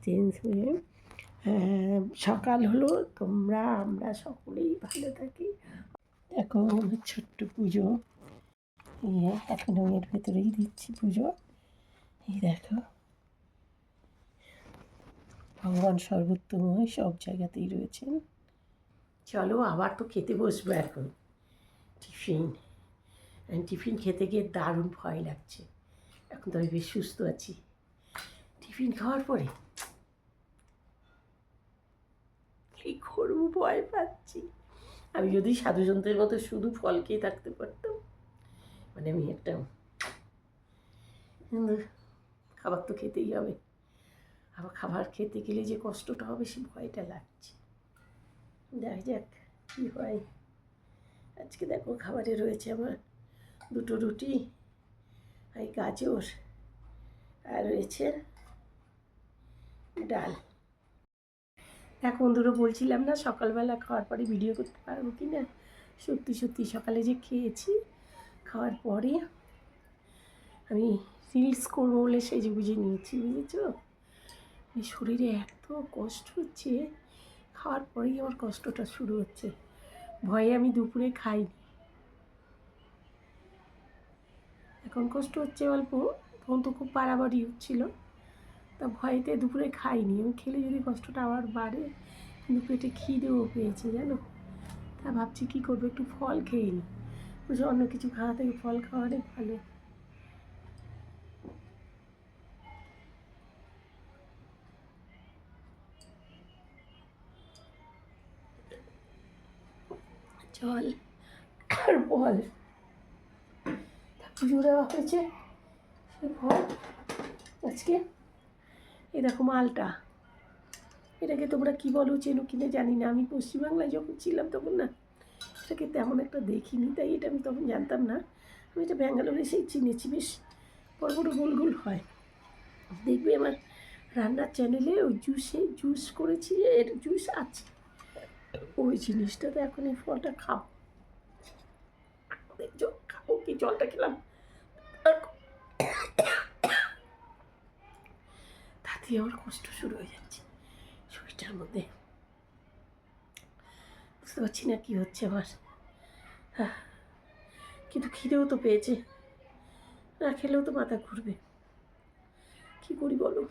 Change হয়ে সকাল হলো, আমরা সকলেই ভালো থাকি। দেখো আমার ছোট্ট পুজো, এখন আমি এর ভেতরেই দিচ্ছি পুজো। এই দেখো ভগবান সর্বোত্তময় সব জায়গাতেই রয়েছেন। চলো আবার তো খেতে বসবো এখন টিফিন খেতে গিয়ে দারুণ ভয় লাগছে। এখন তো আমি বেশ সুস্থ আছি। টিফিন খাওয়ার পরে কী করবো ভয় পাচ্ছি। আমি যদি সাধুসন্তের মতো শুধু ফল খেয়ে থাকতে পারতাম, মানে আমি একটা, খাবার তো খেতেই হবে। আবার খাবার খেতে গেলে যে কষ্টটা হবে সে ভয়টা লাগছে। দেখা যাক কী হয়। আজকে দেখো খাবারে রয়েছে আমার 2টো রুটি, এই গাজর, আর রয়েছে ডাল। দেখো বন্ধুরা, বলছিলাম না সকালবেলা খাওয়ার পরে ভিডিও করতে পারবো কি না। সত্যি সত্যি সকালে যে খেয়েছি, খাওয়ার পরে আমি রিলস করবো বলে সেজে বুঝে নিয়েছি, বুঝেছো। এই শরীরে এত কষ্ট হচ্ছে, খাওয়ার পরেই আমার কষ্টটা শুরু হচ্ছে। ভয়ে আমি দুপুরে খাইনি। এখন কষ্ট হচ্ছে অল্প, তখন তো খুব বাড়াবাড়ি হচ্ছিলো, তা ভয়েতে দুপুরে খাইনি। আমি খেলে যদি কষ্টটা আবার বাড়ে, কিন্তু পেটে খিদেও পেয়েছে জানো। তা ভাবছি কী করবো, একটু ফল খেয়ে নিই। বুঝে অন্য কিছু খাওয়া থেকে ফল খাওয়াটাই ভালো। জল আর ফল, পুজো দেওয়া হয়েছে সে ফল। আজকে এই দেখো মালটা, এটাকে তোমরা কী বলো চেনো কিনা জানি না। আমি পশ্চিমবাংলায় যখন ছিলাম তখন না এটাকে তেমন একটা দেখিনি, তাই এটা আমি তখন জানতাম না। আমি এটা ব্যাঙ্গালোরে এসেই চিনেছি। বেশ বড় বড় গোল গোল হয়। দেখবে আমার রান্নার চ্যানেলে ওই জুস করেছি, এর জুস আছে, ওই জিনিসটা তো এখন এই ফলটা খাও। দেখছো খাবো কি, জলটা খেলাম তাতে আমার কষ্ট শুরু হয়ে যাচ্ছে শরীরটার মধ্যে। বুঝতে পারছি না কী হচ্ছে আমার, কিন্তু খিদেও তো পেয়েছে, না খেলেও তো মাথা ঘুরবে। কী করি বলো।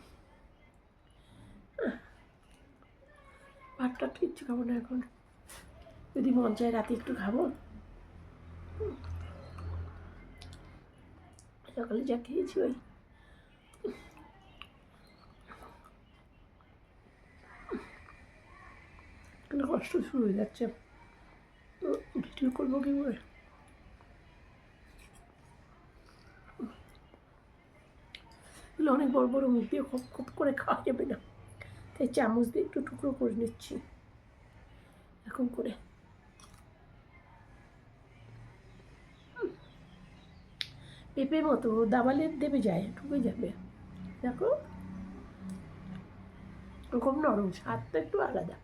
ভাতটা কিচ্ছু খাবো না এখন, যদি মন চায় রাতে একটু খাবো। সকালে যা খেয়েছি ওই কষ্ট শুরু হয়ে যাচ্ছে। ভিডিও করবো কি করে। অনেক বড় বড় মুখ দিয়ে খপ খপ করে খাওয়া যাবে না, তাই চামচ দিয়ে একটু টুকরো করে নিচ্ছি এখন করে। পেঁপের মতো দাবালের দেবে যায়, ঢুকে যাবে। দেখো খুব নরম, স্বাদটা একটু আলাদা।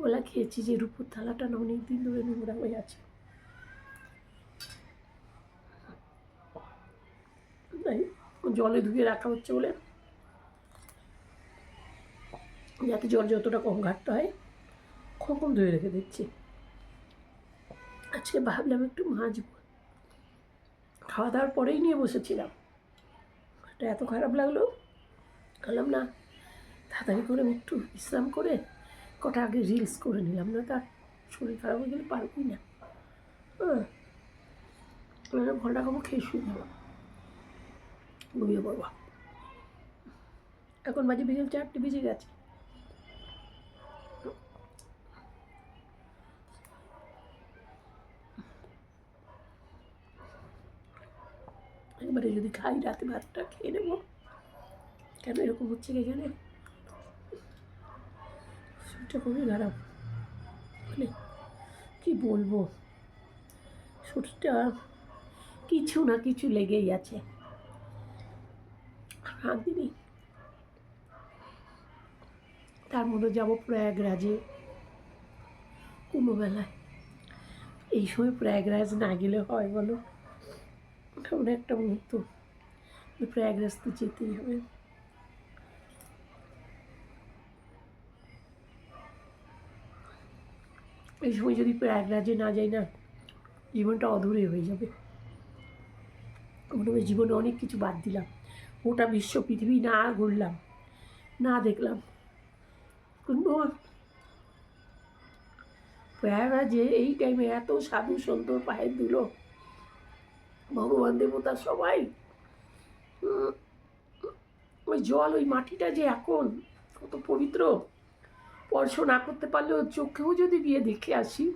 ওলা খেয়েছি যে রূপোর থালাটা না অনেক দিন ধরে নোংরা হয়ে আছে, তাই জলে ধুয়ে রাখা হচ্ছে বলে, যাতে জল যতটা কম ঘাটতে হয় কখন ধুয়ে রেখে দিচ্ছি। আজকে ভাবলাম একটু মাজবো, খাওয়া দাওয়ার পরেই নিয়ে বসেছিলাম। এটা এত খারাপ লাগলো, বললাম না তাড়াতাড়ি করে আমি একটু বিশ্রাম করে কটা আগে রিলস করে নিলাম, না তার শরীর খারাপ হয়ে গেলে পারবই না। ঘন্টা খাবো, খেয়ে শুয়ে যাবো, ঘুমিয়ে পড়বো। এখন বাজে বিকেল 4টে বেজে গেছে। এবারে যদি খাই রাতে ভাতটা খেয়ে নেবো। কেন এরকম হচ্ছে কে জানে, শরীরটা খুবই খারাপ, মানে কী বলবো, শরীরটা কিছু না কিছু লেগেই আছে। দিনই তার মধ্যে যাবো প্রয়াগরাজে কুম্ভমেলায়। এই সময় প্রয়াগরাজ না গেলে হয় বলো? এমন একটা মুহূর্ত, প্রয়াগরাজ তো যেতেই হবে। এই সময় যদি প্রয়াগরাজে না যাই না, জীবনটা অধুরে হয়ে যাবে। মনে হয় জীবনে অনেক কিছু বাদ দিলাম, গোটা বিশ্ব পৃথিবী না ঘুরলাম, না দেখলাম, কিন্তু প্রয়াগরাজে এই টাইমে এত সাধু সন্তর পায়ের ধুলো, ভগবান দেবতা সবাই, ওই জল, ওই মাটিটা যে এখন কত পবিত্র, স্পর্শ না করতে পারলেও চোখেও যদি গিয়ে দেখে আসি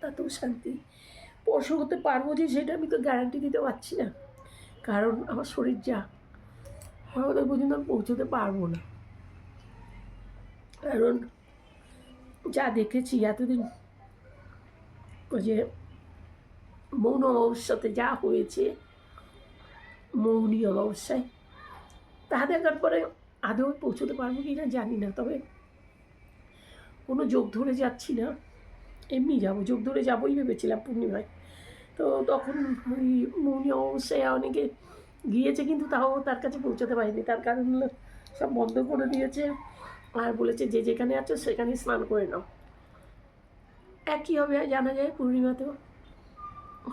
তাতেও শান্তি। স্পর্শ করতে পারবো যে সেটা আমি তো গ্যারান্টি দিতে পারছি না, কারণ আমার শরীর যা ওদের পর্যন্ত আমি পৌঁছতে পারবো না। কারণ যা দেখেছি এতদিন, ওই যে মৌন অমাবস্যাতে যা হয়েছে, মৌনী অমাবস্যায়, তা দেখার পরে আদৌ পৌঁছতে পারবো কি না জানি না। তবে কোনো যোগ ধরে যাচ্ছি না, এমনি যাবো, যোগ ধরে যাবোই ভেবেছিলাম পূর্ণিমায়। তো তখন ওই মৌনী অমাবস্যায় অনেকে গিয়েছে, কিন্তু তাও তার কাছে পৌঁছতে পারেনি। তার কারণ হলো সব বন্ধ করে দিয়েছে, আর বলেছে যে যেখানে আছো সেখানে স্নান করে নাও। একই হবে জানা যায় পূর্ণিমাতেও,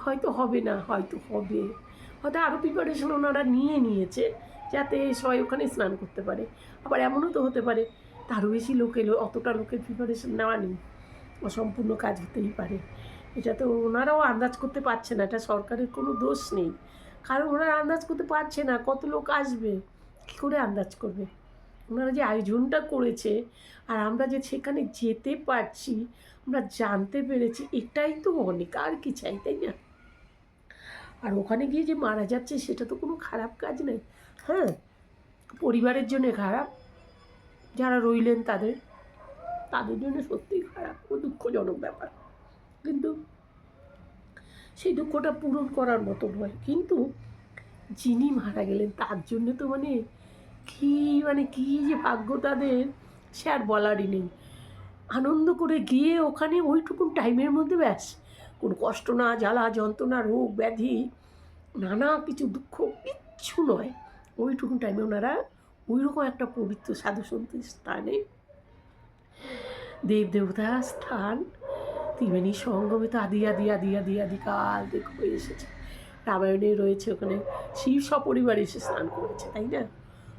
হয়তো হবে না, হয়তো হবে, হয়তো আরও প্রিপারেশন ওনারা নিয়েছে যাতে সবাই ওখানে স্নান করতে পারে। আবার এমনও তো হতে পারে তারও বেশি লোক এলো, অতটা লোকের প্রিপারেশন নেওয়া নেই, অসম্পূর্ণ কাজ হতেই পারে। এটা তো ওনারাও আন্দাজ করতে পারছে না, এটা সরকারের কোনো দোষ নেই, কারণ ওনারা আন্দাজ করতে পারছে না কত লোক আসবে, কী করে আন্দাজ করবে। ওনারা যে আয়োজনটা করেছে আর আমরা যে সেখানে যেতে পারছি, আমরা জানতে পেরেছি, এটাই তো অনেক, আর কি চাই, তাই না? আর ওখানে গিয়ে যে মারা যাচ্ছে সেটা তো কোনো খারাপ কাজ নেই। হ্যাঁ, পরিবারের জন্য খারাপ, যারা রইলেন তাদের জন্য সত্যিই খারাপ ও দুঃখজনক ব্যাপার, কিন্তু সেই দুঃখটা পূরণ করার মতো নয়। কিন্তু যিনি মারা গেলেন তার জন্য তো কি যে ভাগ্য তাদের, সে আর বলারই নেই। আনন্দ করে গিয়ে ওখানে ওইটুকুন টাইমের মধ্যে ব্যাস, কোনো কষ্ট না, জ্বালা যন্ত্রণা, রোগ ব্যাধি, নানা কিছু দুঃখ কিচ্ছু নয়, ওইটুকুন টাইমে ওনারা ওইরকম একটা পবিত্র সাধুসন্তের স্থানে, দেব দেবতার স্থান, ত্রিবেণী সঙ্গমে তো আদি আদি আদি আদি আদিকাল দেখে হয়ে এসেছে। রামায়ণে রয়েছে ওখানে শিব সপরিবারে এসে স্নান করেছে, তাই না?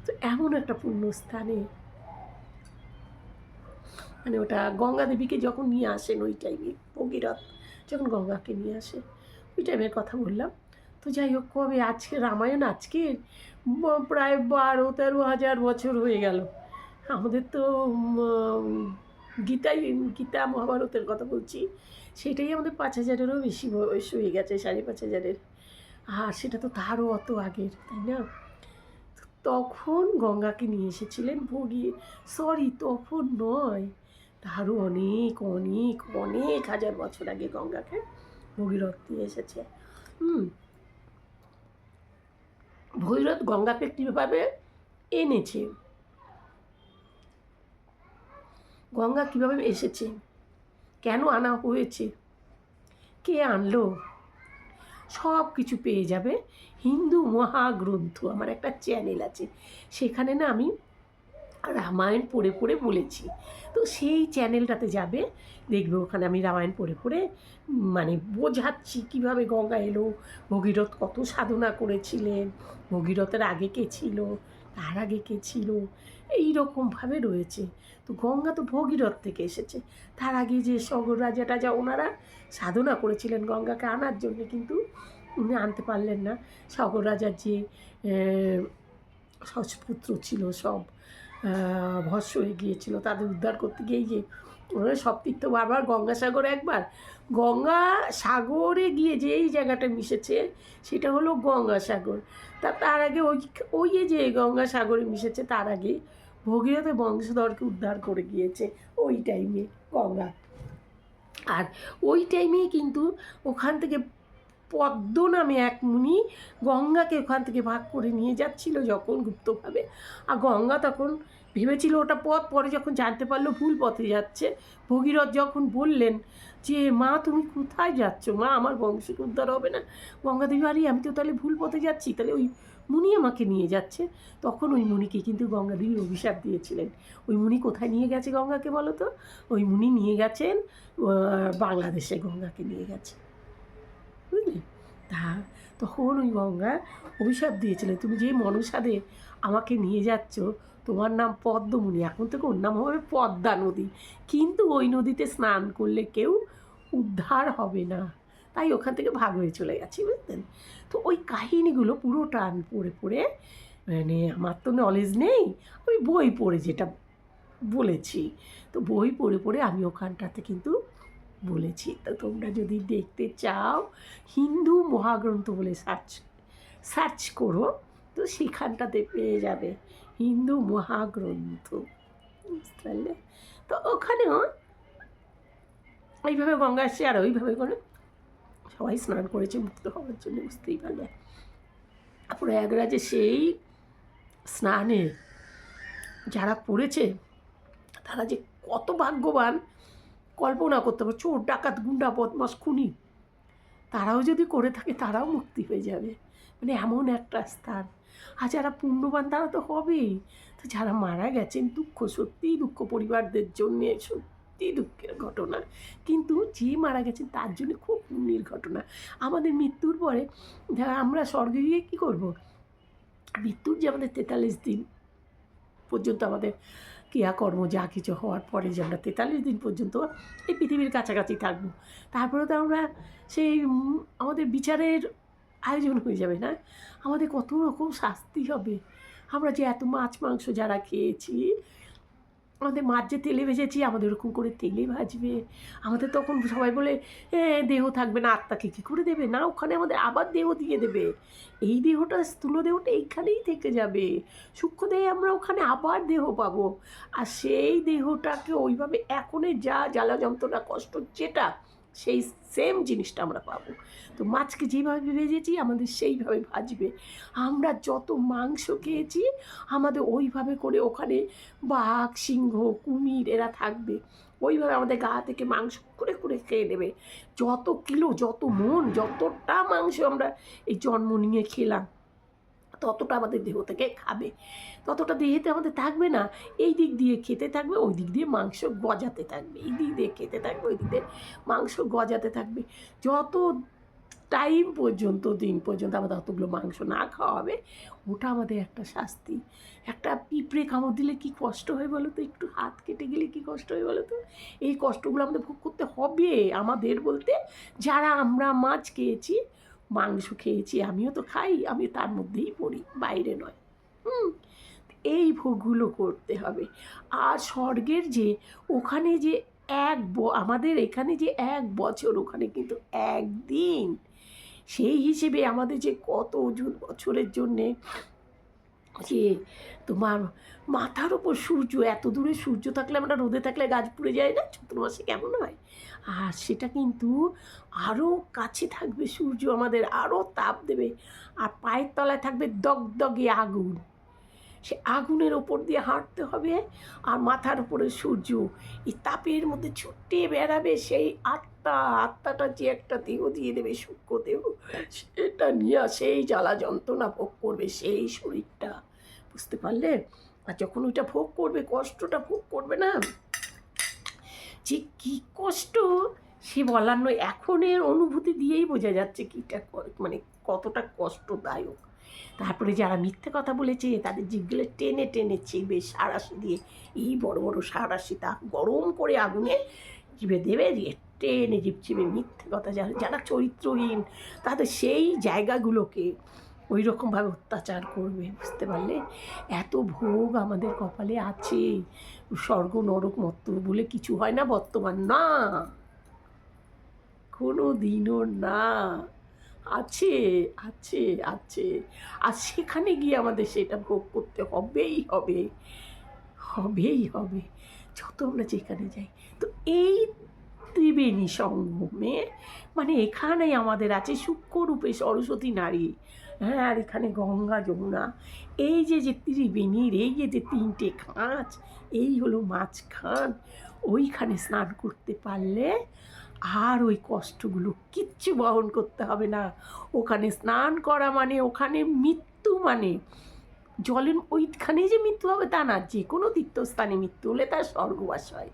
তো এমন একটা পুণ্যস্থানে, মানে ওটা গঙ্গা দেবীকে যখন নিয়ে আসেন ওই টাইমে, ভগীরথ যখন গঙ্গাকে নিয়ে আসে ওই টাইমের কথা বললাম। তো যাই হোক, কবে আজকে রামায়ণ, আজকে প্রায় 12-13 হাজার বছর হয়ে গেল। আমাদের তো গীতা মহাভারতের কথা বলছি, সেটাই আমাদের 5,000-এরও বেশি বয়স হয়ে গেছে, 5,500-এর। আর সেটা তো তারও অত আগের, তাই না? তখন গঙ্গাকে নিয়ে এসেছিলেন তখন নয়, তারও অনেক অনেক অনেক হাজার বছর আগে গঙ্গাকে ভগীরথ দিয়ে এসেছে। ভগীরথ গঙ্গাকে কীভাবে এনেছে, গঙ্গা কীভাবে এসেছে, কেন আনা হয়েছে, কে আনলো, সব কিছু পেয়ে যাবে হিন্দু মহাগ্রন্থ, আমার একটা চ্যানেল আছে, সেখানে না আমি রামায়ণ পড়ে পড়ে বলেছি। তো সেই চ্যানেলটাতে যাবে, দেখবে ওখানে আমি রামায়ণ পড়ে পড়ে মানে বোঝাচ্ছি কীভাবে গঙ্গা এলো, ভগীরথ কত সাধনা করেছিলেন, ভগীরথের আগে কে ছিল, তার আগে কে ছিল, এই রকমভাবে রয়েছে। তো গঙ্গা তো ভগীরথ থেকে এসেছে, তার আগে যে সগর রাজা টাজা ওনারা সাধনা করেছিলেন গঙ্গাকে আনার জন্য, কিন্তু উনি আনতে পারলেন না। সগর রাজার যে সহস্রপুত্র ছিল সব ভস্য হয়ে গিয়েছিল, তাদের উদ্ধার করতে গিয়েই যে ওরা সব তীর্থ বারবার, গঙ্গাসাগরে একবার, গঙ্গাসাগরে গিয়ে যে এই জায়গাটা মিশেছে সেটা হলো গঙ্গাসাগর। তার আগে ওই যে গঙ্গাসাগরে মিশেছে তার আগে ভগীরথের বংশধরকে উদ্ধার করে গিয়েছে ওই টাইমে গঙ্গা। আর ওই টাইমেই কিন্তু ওখান থেকে পদ্ম নামে এক মুনি গঙ্গাকে ওখান থেকে ভাগ করে নিয়ে যাচ্ছিল যখন গুপ্তভাবে, আর গঙ্গা তখন ভেবেছিল ওটা পথ, পরে যখন জানতে পারলো ভুল পথে যাচ্ছে, ভগীরথ যখন বললেন যে মা তুমি কোথায় যাচ্ছ মা, আমার বংশকে উদ্ধার হবে না, গঙ্গাদেবী আরে আমি তো তাহলে ভুল পথে যাচ্ছি, তাহলে ওই মুনি আমাকে নিয়ে যাচ্ছে। তখন ওই মুনিকে কিন্তু গঙ্গাদেবী অভিশাপ দিয়েছিলেন। ওই মুনি কোথায় নিয়ে গেছে গঙ্গাকে বলো তো? ওই মুনি নিয়ে গেছেন বাংলাদেশে, গঙ্গাকে নিয়ে গেছে, বুঝলি? তখন ওই গঙ্গা অভিশাপ দিয়েছিলেন, তুমি যে মনসাদে আমাকে নিয়ে যাচ্ছ তোমার নাম পদ্মমুনি, এখন থেকে ওর নাম হবে পদ্মা নদী, কিন্তু ওই নদীতে স্নান করলে কেউ উদ্ধার হবে না, তাই ওখান থেকে ভাগ হয়ে চলে গেছি, বুঝলেন? তো ওই কাহিনিগুলো পুরোটা আমি পড়ে পড়ে, মানে আমার তো নলেজ নেই, আমি বই পড়ে যেটা বলেছি, তো বই পড়ে পড়ে আমি ওখানটাতে কিন্তু বলেছি। তো তোমরা যদি দেখতে চাও হিন্দু মহাগ্রন্থ বলে সার্চ করো, তো সেখানটাতে পেয়ে যাবে হিন্দু মহাগ্রন্থ, বুঝতে পারলে? তো ওখানেও এইভাবে গঙ্গা আসছে, আর ওইভাবে করে সবাই স্নান করেছে মুক্ত হওয়ার জন্য, বুঝতেই পারলে? প্রয়াগরাজে সেই স্নানে যারা পড়েছে তারা যে কত ভাগ্যবান কল্পনা করতে পারবে। চোর ডাকাত গুন্ডা বদমাস খুনি তারাও যদি করে থাকে তারাও মুক্তি হয়ে যাবে, মানে এমন একটা স্থান। আর যারা পুণ্যবান তারা তো হবেই, তো যারা মারা গেছেন দুঃখ, সত্যিই দুঃখ পরিবারদের জন্যে, সত্যি দুঃখের ঘটনা, কিন্তু যে মারা গেছেন তার জন্য খুব পুণ্যের ঘটনা। আমাদের মৃত্যুর পরে আমরা স্বর্গে গিয়ে কী করবো? মৃত্যুর যে আমাদের 43 দিন পর্যন্ত আমাদের ক্রিয়াকর্ম যা কিছু হওয়ার পরে যে আমরা 43 দিন পর্যন্ত এই পৃথিবীর কাছাকাছি থাকবো, তারপরে তো আমরা সেই আমাদের বিচারের আয়োজন হয়ে যাবে না, আমাদের কত রকম শাস্তি হবে। আমরা যে এত মাছ মাংস যারা খেয়েছি, আমাদের মাছ যে তেলে ভেজেছি আমাদের ওরকম করে তেলে ভাজবে, আমাদের তখন সবাই বলে দেহ থাকবে না, আত্মাকে কী করে দেবে? না, ওখানে আমাদের আবার দেহ দিয়ে দেবে, এই দেহটা স্থূল দেহটা এইখানেই থেকে যাবে, সূক্ষ্ম দেহে আমরা ওখানে আবার দেহ পাবো, আর সেই দেহটাকে ওইভাবে এখনের যা জ্বালা যন্ত্রণা কষ্ট যেটা, সেই সেম জিনিসটা আমরা পাবো। তো মাছকে যেভাবে ভেজেছি আমাদের সেইভাবে ভাজবে, আমরা যত মাংস খেয়েছি আমাদের ওইভাবে করে ওখানে বাঘ সিংহ কুমির এরা থাকবে, ওইভাবে আমাদের গা থেকে মাংস করে করে খেয়ে নেবে, যত কিলো যত মন যতটা মাংস আমরা এই জন্ম নিয়ে খেলাম ততটা আমাদের দেহ থেকে খাবে, ততটা দেহেতে আমাদের থাকবে না, এই দিক দিয়ে খেতে থাকবে ওই দিক দিয়ে মাংস গজাতে থাকবে, এই দিক দিয়ে খেতে থাকবে ওই দিক দিয়ে মাংস গজাতে থাকবে, যত টাইম পর্যন্ত দিন পর্যন্ত আমাদের অতগুলো মাংস না খাওয়া হবে, ওটা আমাদের একটা শাস্তি। একটা পিঁপড়ে কামড় দিলে কী কষ্ট হয় বলো তো, একটু হাত কেটে গেলে কী কষ্ট হয় বলো তো, এই কষ্টগুলো আমাদের ভোগ করতে হবে। আমাদের বলতে যারা আমরা মাছ খেয়েছি মাংস খেয়েছি, আমিও তো খাই, আমি তার মধ্যেই পড়ি, বাইরে নয়। এই ভোগগুলো করতে হবে। আর স্বর্গের যে ওখানে যে আমাদের এখানে যে 1 বছর, ওখানে কিন্তু 1 দিন, সেই হিসেবে আমাদের যে কত বছরের জন্যে যে তোমার মাথার ওপর সূর্য, এত দূরে সূর্য থাকলে আমরা রোদে থাকলে গাছ পুড়ে যায় না, চৈত্র মাসে কেমন হয়, আর সেটা কিন্তু আরও কাছে থাকবে সূর্য, আমাদের আরও তাপ দেবে, আর পায়ের তলায় থাকবে দগদগে আগুন, সে আগুনের ওপর দিয়ে হাঁটতে হবে, আর মাথার উপরে সূর্য, এই তাপের মধ্যে ছুটে বেড়াবে সেই আত্মাটা যে একটা দেহ দিয়ে দেবে সূক্ষ্ম দেহ, সেটা নিয়ে সেই জ্বালা যন্ত্রণা ভোগ করবে সেই শরীরটা, বুঝতে পারলে? আর যখন ওইটা ভোগ করবে, কষ্টটা ভোগ করবে না, যে কী কষ্ট সে বলার নয়, এখনের অনুভূতি দিয়েই বোঝা যাচ্ছে কীটা, মানে কতটা কষ্টদায়ক। তারপরে যারা মিথ্যে কথা বলেছে তাদের জিভগুলো টেনে টেনে চিবে সাঁড়াশি দিয়ে, এই বড় বড় সাঁড়াশি তা গরম করে আগুনে জিভে দেবে, দিয়ে টেনে জিভ চিবে মিথ্যে কথা, যারা চরিত্রহীন তাদের সেই জায়গাগুলোকে ওই রকমভাবে অত্যাচার করবে, বুঝতে পারলে? এত ভোগ আমাদের কপালে আছে, স্বর্গ নরক মর্ত বলে কিছু হয় না বর্তমান, না কোনো দিনও না, আছে আছে আছে, আর সেখানে গিয়ে আমাদের সেটা ভোগ করতে হবেই হবে, হবেই হবে, যত আমরা যেখানে যাই। তো এই ত্রিবেণী সঙ্গমে, মানে এখানেই আমাদের আছে সূক্ষ্মরূপে সরস্বতী নারী। হ্যাঁ, আর এখানে গঙ্গা যমুনা, এই যে যে ত্রিবেণীর এই যে তিনটে খাঁজ, এই হলো মাঝখান। ওইখানে স্নান করতে পারলে আর ওই কষ্টগুলো কিচ্ছু বহন করতে হবে না। ওখানে স্নান করা মানে ওখানে মৃত্যু, মানে জলের ওইখানেই যে মৃত্যু হবে তা না, যে কোনো তীর্থস্থানে মৃত্যু হলে তার স্বর্গবাস হয়।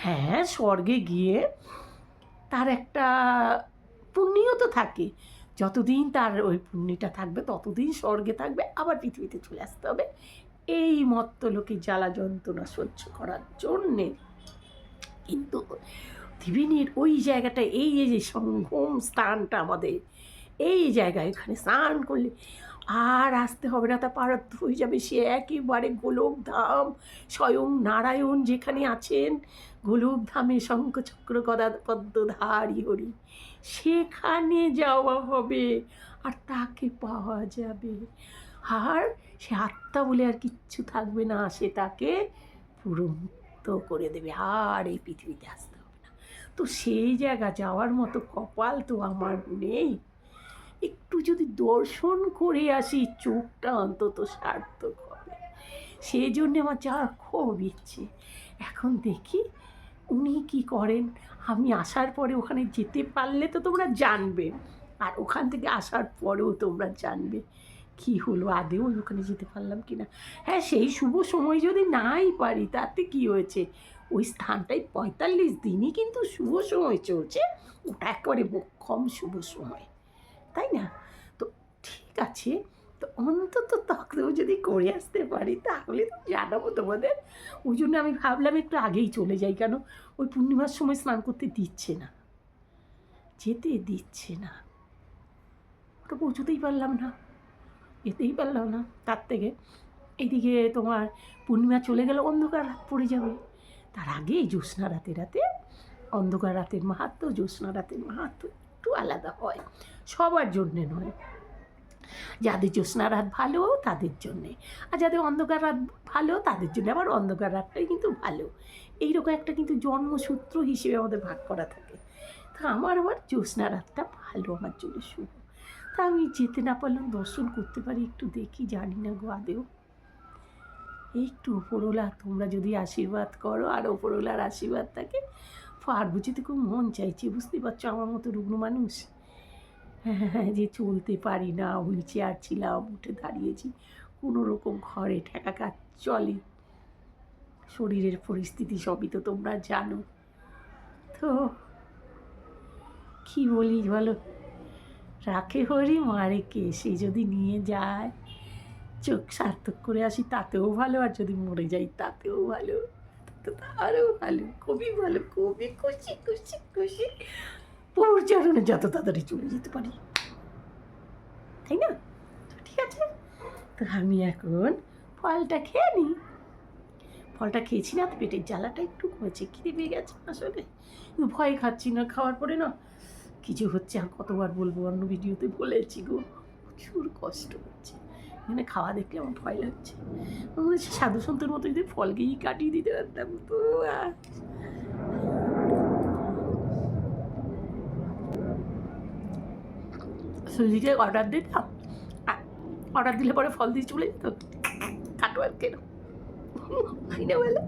হ্যাঁ, স্বর্গে গিয়ে তার একটা পুণ্যও তো থাকে, যতদিন তার ওই পুণ্যটা থাকবে ততদিন স্বর্গে থাকবে, আবার পৃথিবীতে চলে আসতে হবে এই মত্তলোকে জ্বালা যন্ত্রণা সহ্য করার জন্যে। কিন্তু ত্রিবেণীর ওই জায়গাটা, এই যে সঙ্গম স্থানটা আমাদের, এই জায়গায় এখানে স্নান করলে আর আসতে হবে না, তা পারাত্ম হয়ে যাবে সে একেবারে গোলকধাম। স্বয়ং নারায়ণ যেখানে আছেন গোলকধামে শঙ্খচক্র গদা পদ্মধারী হরি, সেখানে যাওয়া হবে আর তাকে পাওয়া যাবে। আর সে আত্মা বলে আর কিচ্ছু থাকবে না, সে তাকে পুরো মুক্ত করে দেবে, আর এই পৃথিবীতে আসতে হবে না। তো সেই জায়গা যাওয়ার মতো কপাল তো আমার নেই। একটু যদি দর্শন করে আসি চোখটা অন্তত সার্থক হবে, সেই জন্যে আমার যাওয়ার খুব ইচ্ছে। এখন দেখি উনি কি করেন। আমি আসার পরে ওখানে যেতে পারলে তো তোমরা জানবে, আর ওখান থেকে আসার পরেও তোমরা জানবে কি হলো, আদেও ওখানে যেতে পারলাম কি না। হ্যাঁ, সেই শুভ সময় যদি নাই পারি তাতে কি হয়েছে, ওই স্থানটাই 45 দিনই কিন্তু শুভ সময় চলছে, ওটা একেবারে বক্ষম শুভ সময়, তাই না? তো ঠিক আছে, তো অন্তত তখনও যদি করে আসতে পারি তাহলে তো জানাবো তোমাদের। ওই জন্য আমি ভাবলাম একটু আগেই চলে যাই, কেন ওই পূর্ণিমার সময় স্নান করতে দিচ্ছে না, যেতে দিচ্ছে না, ওটা পৌঁছতেই পারলাম না, যেতেই পারলাম না। তার থেকে এদিকে তোমার পূর্ণিমা চলে গেলে অন্ধকার রাত পড়ে যাবে, তার আগেই জ্যোৎস্না রাতে রাতে, অন্ধকার রাতের মাহাত্ম্য জ্যোৎস্না রাতের মাহাত্ম্য একটু আলাদা হয়, সবার জন্যে নয়। যাদের জ্যোৎস্না রাত ভালো তাদের জন্যে, আর যাদের অন্ধকার রাত ভালো তাদের জন্য আবার অন্ধকার রাতটাই কিন্তু ভালো। এইরকম একটা কিন্তু জন্মসূত্র হিসেবে আমাদের ভাগ করা থাকে। তা আমার জ্যোৎস্না রাতটা ভালো, আমার জন্য শুভ। তা আমি যেতে না পারলাম, দর্শন করতে পারি একটু দেখি, জানি না গো আদেও। একটু ওপরওয়ালা তোমরা যদি আশীর্বাদ করো, আর ওপরওয়ালার আশীর্বাদ থাকে, পারবো যেতে খুব মন চাইছে, বুঝতেই পারছো আমার মতো রুগ্ন মানুষ, হ্যাঁ, যে চলতে পারি না, হুইল চেয়ার ছিলাম, উঠে দাঁড়িয়েছি, কোনো রকম ঘরে ঠেকা কাজ চলে, শরীরের পরিস্থিতি সবই তো তোমরা জানো। তো কী বলি বলো, রাখে হরি মারে কে, সে যদি নিয়ে যায় চোখ সার্থক করে আসি তাতেও ভালো, আর যদি মরে যাই তাতেও ভালো, তো আরও ভালো, খুবই ভালো, খুবই খুশি খুশি খুশি, পৌঁছানো যত তাড়াতাড়ি চলে যেতে পারি, তাই না? তো ঠিক আছে, তো আমি এখন ফলটা খেয়ে নিই। ফলটা খেয়েছি না, তো পেটের জ্বালাটা একটু কমেছে, খিদে পেয়ে গেছে আসলে, কিন্তু ভয় খাচ্ছি না, খাওয়ার পরে না কিছু হচ্ছে, আর কতবার বলবো, অন্য ভিডিওতে বলেছি গো, প্রচুর কষ্ট হচ্ছে, এখানে খাওয়া দেখলে আমার ভয় লাগছে। মনে হচ্ছে সাধু সন্তের মতো যদি ফল গিয়ে কাটিয়ে দিতে পারতাম তো। সুইগিতে অর্ডার দিতাম, অর্ডার দিলে পরে ফল দিয়ে চলে যেত, কাটো আর কেন, তাই না বলে।